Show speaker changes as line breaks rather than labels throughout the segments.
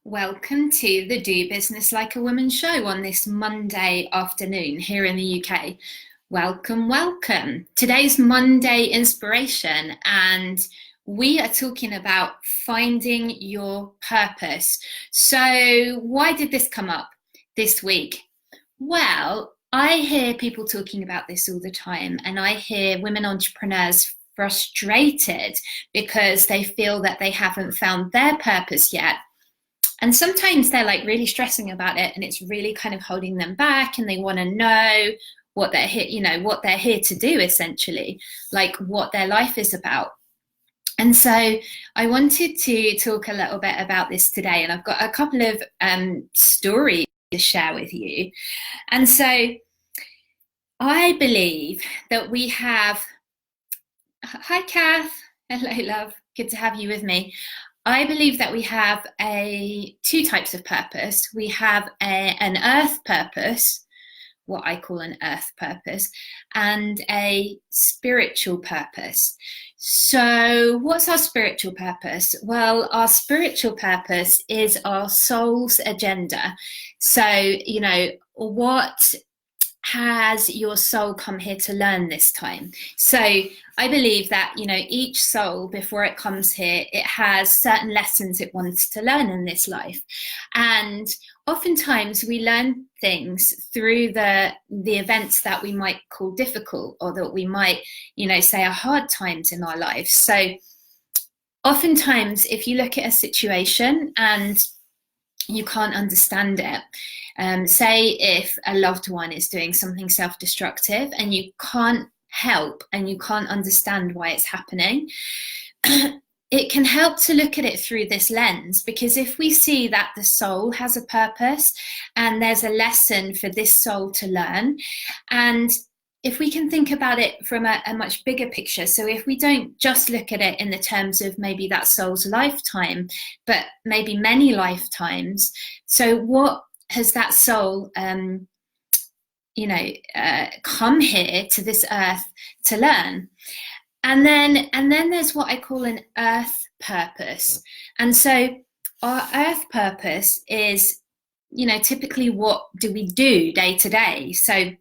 Welcome to the Do Business Like a Woman show on this Monday afternoon here in the UK. Welcome, welcome. Today's Monday inspiration, and we are talking about finding your purpose. So, why did this come up this week? Well, I hear people talking about this all the time, and I hear women entrepreneurs frustrated because they feel that they haven't found their purpose yet. And sometimes they're like really stressing about it, and it's really kind of holding them back, and they want to know what they're here, what they're here to do, essentially, like what their life is about. And so I wanted to talk a little bit about this today, and I've got a couple of stories to share with you. And so I believe that we have, hi Kath, hello love, good to have you with me. I believe that we have two types of purpose. We have an earth purpose, what I call an earth purpose, and a spiritual purpose. So what's our spiritual purpose? Well, our spiritual purpose is our soul's agenda. So, what has your soul come here to learn this time? So I believe that, each soul, before it comes here, it has certain lessons it wants to learn in this life. And oftentimes we learn things through the events that we might call difficult, or that we might, say are hard times in our lives. So oftentimes, if you look at a situation and you can't understand it, say if a loved one is doing something self-destructive and you can't help and you can't understand why it's happening, it can help to look at it through this lens, because if we see that the soul has a purpose and there's a lesson for this soul to learn, and if we can think about it from a much bigger picture, so if we don't just look at it in the terms of maybe that soul's lifetime, but maybe many lifetimes, so what has that soul come here to this earth to learn? And then there's what I call an earth purpose. And so our earth purpose is, typically what do we do day to day? So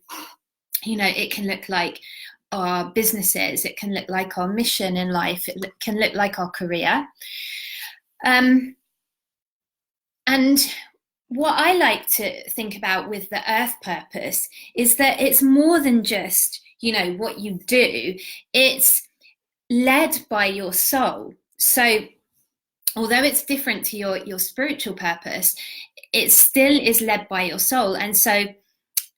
it can look like our businesses, it can look like our mission in life, it can look like our career. And what I like to think about with the earth purpose is that it's more than just, what you do. It's led by your soul. So although it's different to your spiritual purpose, it still is led by your soul. And so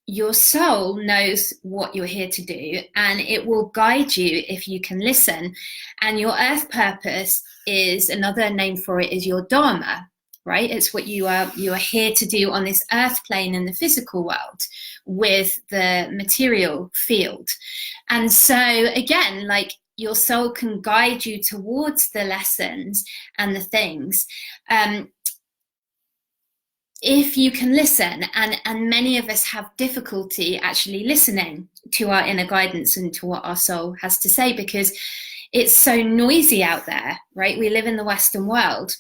your soul knows what you're here to do, and it will guide you if you can listen. And your earth purpose is, another name for it is your dharma, right? It's what you are here to do on this earth plane in the physical world with the material field. And so again, like, your soul can guide you towards the lessons and the things, if you can listen. And many of us have difficulty actually listening to our inner guidance and to what our soul has to say, because it's so noisy out there, right? We live in the Western world.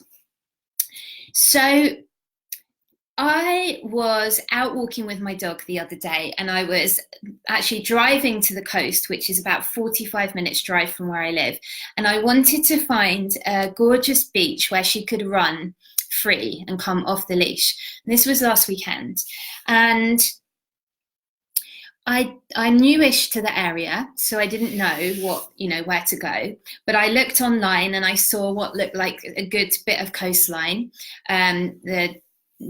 So I was out walking with my dog the other day, and I was actually driving to the coast, which is about 45 minutes drive from where I live. And I wanted to find a gorgeous beach where she could run free and come off the leash. And this was last weekend. And I'm newish to the area, so I didn't know where to go. But I looked online and I saw what looked like a good bit of coastline, the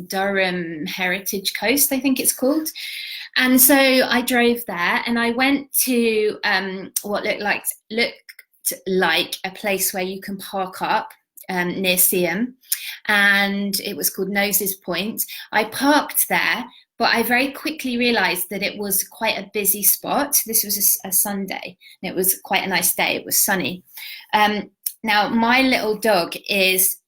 Durham Heritage Coast, I think it's called. And so I drove there, and I went to what looked like a place where you can park up near Seaham, and it was called Noses Point. I parked there, but I very quickly realized that it was quite a busy spot. This was a Sunday, and it was quite a nice day. It was sunny. Now, my little dog is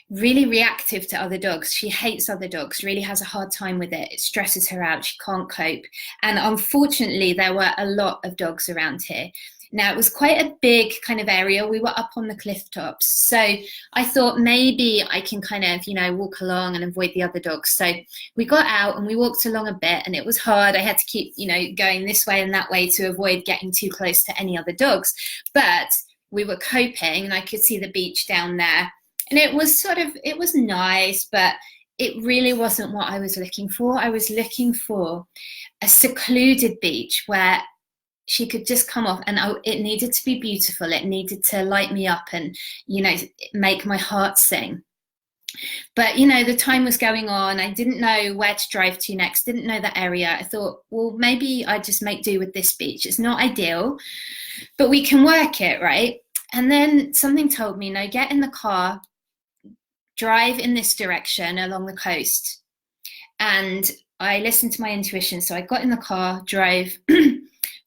really reactive to other dogs. She hates other dogs, really has a hard time with it. It stresses her out. She can't cope. And unfortunately, there were a lot of dogs around here. Now, it was quite a big kind of area. We were up on the cliff tops. So I thought maybe I can kind of, walk along and avoid the other dogs. So we got out and we walked along a bit, and it was hard. I had to keep, going this way and that way to avoid getting too close to any other dogs. But we were coping, and I could see the beach down there. And it was nice, but it really wasn't what I was looking for. I was looking for a secluded beach where she could just come off, and it needed to be beautiful. It needed to light me up and, make my heart sing. But, the time was going on. I didn't know where to drive to next, didn't know that area. I thought, well, maybe I just make do with this beach. It's not ideal, but we can work it, right? And then something told me, no, get in the car, drive in this direction along the coast. And I listened to my intuition. So I got in the car, drove.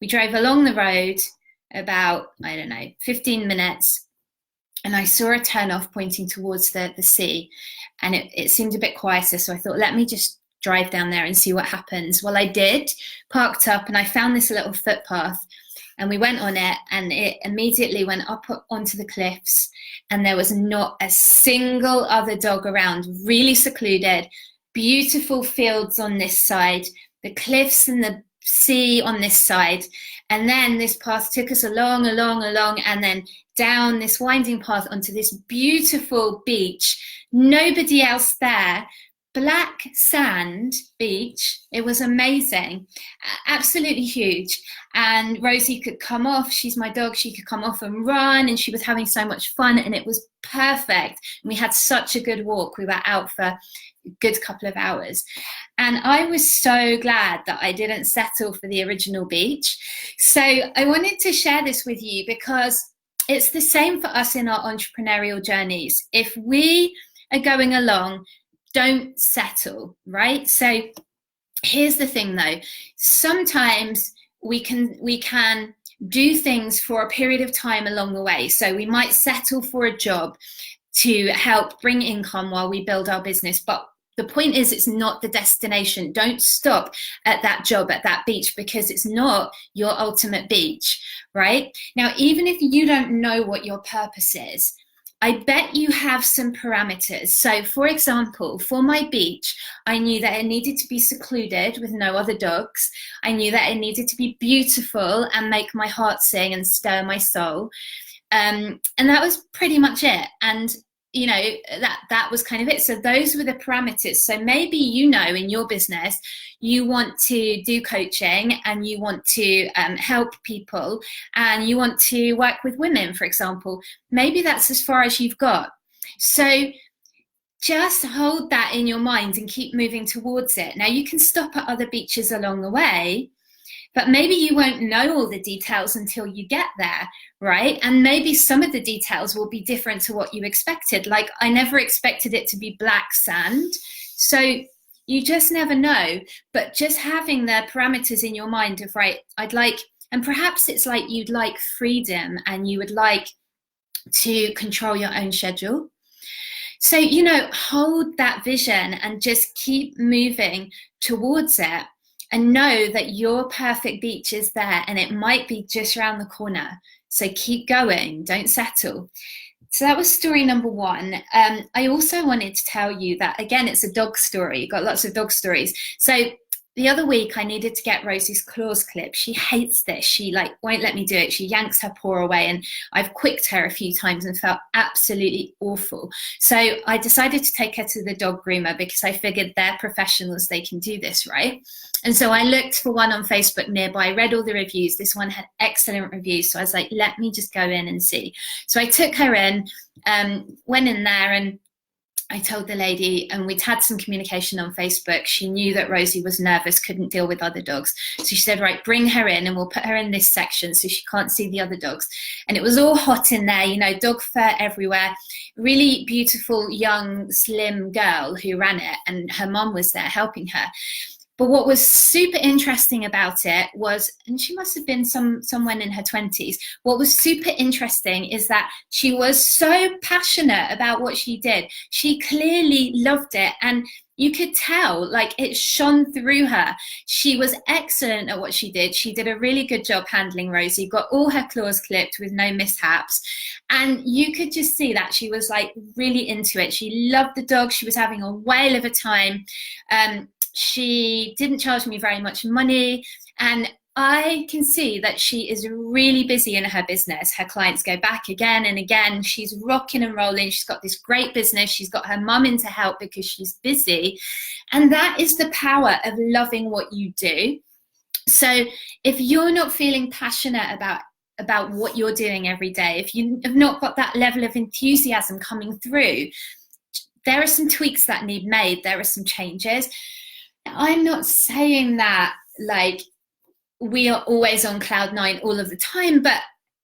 We drove along the road about, 15 minutes. And I saw a turn-off pointing towards the sea. And it seemed a bit quieter. So I thought, let me just drive down there and see what happens. Well, I did, parked up, and I found this little footpath. And we went on it, and it immediately went up onto the cliffs. And there was not a single other dog around, really secluded, beautiful fields on this side, the cliffs and the sea on this side. And then this path took us along, and then down this winding path onto this beautiful beach. Nobody else there. Black sand beach. It was amazing, absolutely huge. And Rosie could come off. She's my dog. She could come off and run, and she was having so much fun, and it was perfect. And we had such a good walk. We were out for a good couple of hours. And I was so glad that I didn't settle for the original beach. So I wanted to share this with you because it's the same for us in our entrepreneurial journeys. If we are going along, don't settle, right? So here's the thing though. Sometimes we can do things for a period of time along the way. So we might settle for a job to help bring income while we build our business. But the point is, it's not the destination. Don't stop at that job, at that beach, because it's not your ultimate beach, right? Now, even if you don't know what your purpose is, I bet you have some parameters. So for example, for my beach, I knew that it needed to be secluded with no other dogs. I knew that it needed to be beautiful and make my heart sing and stir my soul. And that was pretty much it. And that was kind of it. So those were the parameters. So maybe, in your business, you want to do coaching and you want to help people and you want to work with women, for example. Maybe that's as far as you've got. So just hold that in your mind and keep moving towards it. Now, you can stop at other beaches along the way, but maybe you won't know all the details until you get there, right? And maybe some of the details will be different to what you expected. Like, I never expected it to be black sand. So you just never know. But just having the parameters in your mind of, right, and perhaps it's like you'd like freedom and you would like to control your own schedule. So, hold that vision and just keep moving towards it. And know that your perfect beach is there, and it might be just around the corner. So keep going, don't settle. So that was story number one. I also wanted to tell you that, again, it's a dog story. You've got lots of dog stories. So the other week I needed to get Rosie's claws clipped. She hates this. She won't let me do it. She yanks her paw away, and I've quicked her a few times and felt absolutely awful. So I decided to take her to the dog groomer because I figured they're professionals. They can do this, right? And so I looked for one on Facebook nearby, read all the reviews. This one had excellent reviews. So I was like, let me just go in and see. So I took her in, went in there, and I told the lady, and we'd had some communication on Facebook. She knew that Rosie was nervous, couldn't deal with other dogs. So she said, right, bring her in and we'll put her in this section so she can't see the other dogs. And it was all hot in there, dog fur everywhere. Really beautiful, young, slim girl who ran it, and her mum was there helping her. But what was super interesting about it was, and she must have been someone in her 20s, what was super interesting is that she was so passionate about what she did. She clearly loved it. And You could tell, like, it shone through her. She was excellent at what she did. She did a really good job handling Rosie, got all her claws clipped with no mishaps. And you could just see that she was like really into it. She loved the dog. She was having a whale of a time. She didn't charge me very much money. And I can see that she is really busy in her business. Her clients go back again and again. She's rocking and rolling. She's got this great business. She's got her mum in to help because she's busy. And that is the power of loving what you do. So if you're not feeling passionate about what you're doing every day, if you have not got that level of enthusiasm coming through, there are some tweaks that need made. There are some changes. I'm not saying that like we are always on cloud nine all of the time, but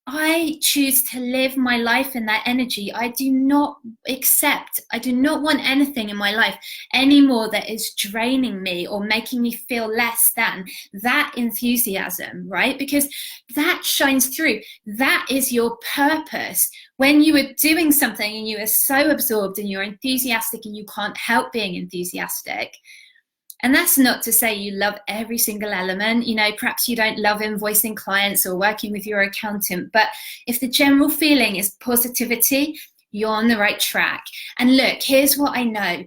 I choose to live my life in that energy. I do not want anything in my life anymore that is draining me or making me feel less than that enthusiasm, right? Because that shines through. That is your purpose. When you are doing something and you are so absorbed and you're enthusiastic and you can't help being enthusiastic. And that's not to say you love every single element. You know, perhaps you don't love invoicing clients or working with your accountant, but if the general feeling is positivity, you're on the right track. And look, here's what I know.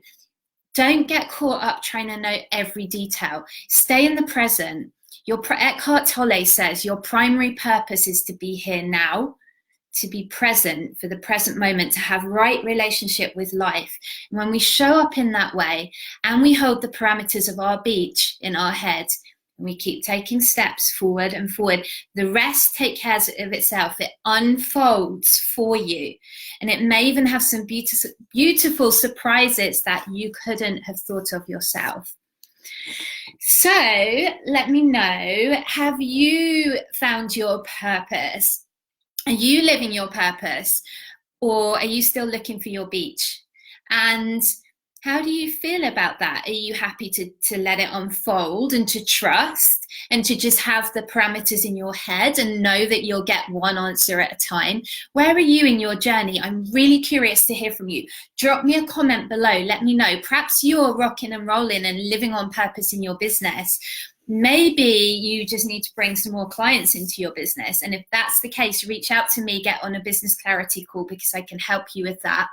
Don't get caught up trying to know every detail. Stay in the present. Eckhart Tolle says your primary purpose is to be here now, to be present for the present moment, to have right relationship with life. And when we show up in that way and we hold the parameters of our beach in our head and we keep taking steps forward and forward, the rest takes care of itself. It unfolds for you. And it may even have some beautiful surprises that you couldn't have thought of yourself. So let me know, have you found your purpose? Are you living your purpose, or are you still looking for your beach? And how do you feel about that? Are you happy to let it unfold and to trust and to just have the parameters in your head and know that you'll get one answer at a time? Where are you in your journey? I'm really curious to hear from you. Drop me a comment below. Let me know. Perhaps you're rocking and rolling and living on purpose in your business. Maybe you just need to bring some more clients into your business. And if that's the case, reach out to me, get on a business clarity call because I can help you with that.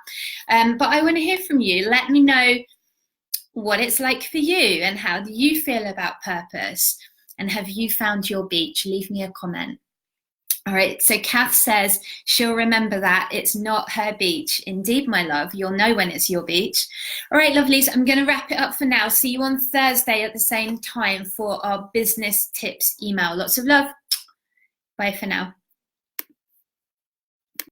But I want to hear from you. Let me know what it's like for you and how do you feel about purpose? And have you found your beach? Leave me a comment. All right, so Kath says she'll remember that it's not her beach. Indeed, my love, you'll know when it's your beach. All right, lovelies, I'm going to wrap it up for now. See you on Thursday at the same time for our business tips email. Lots of love. Bye for now.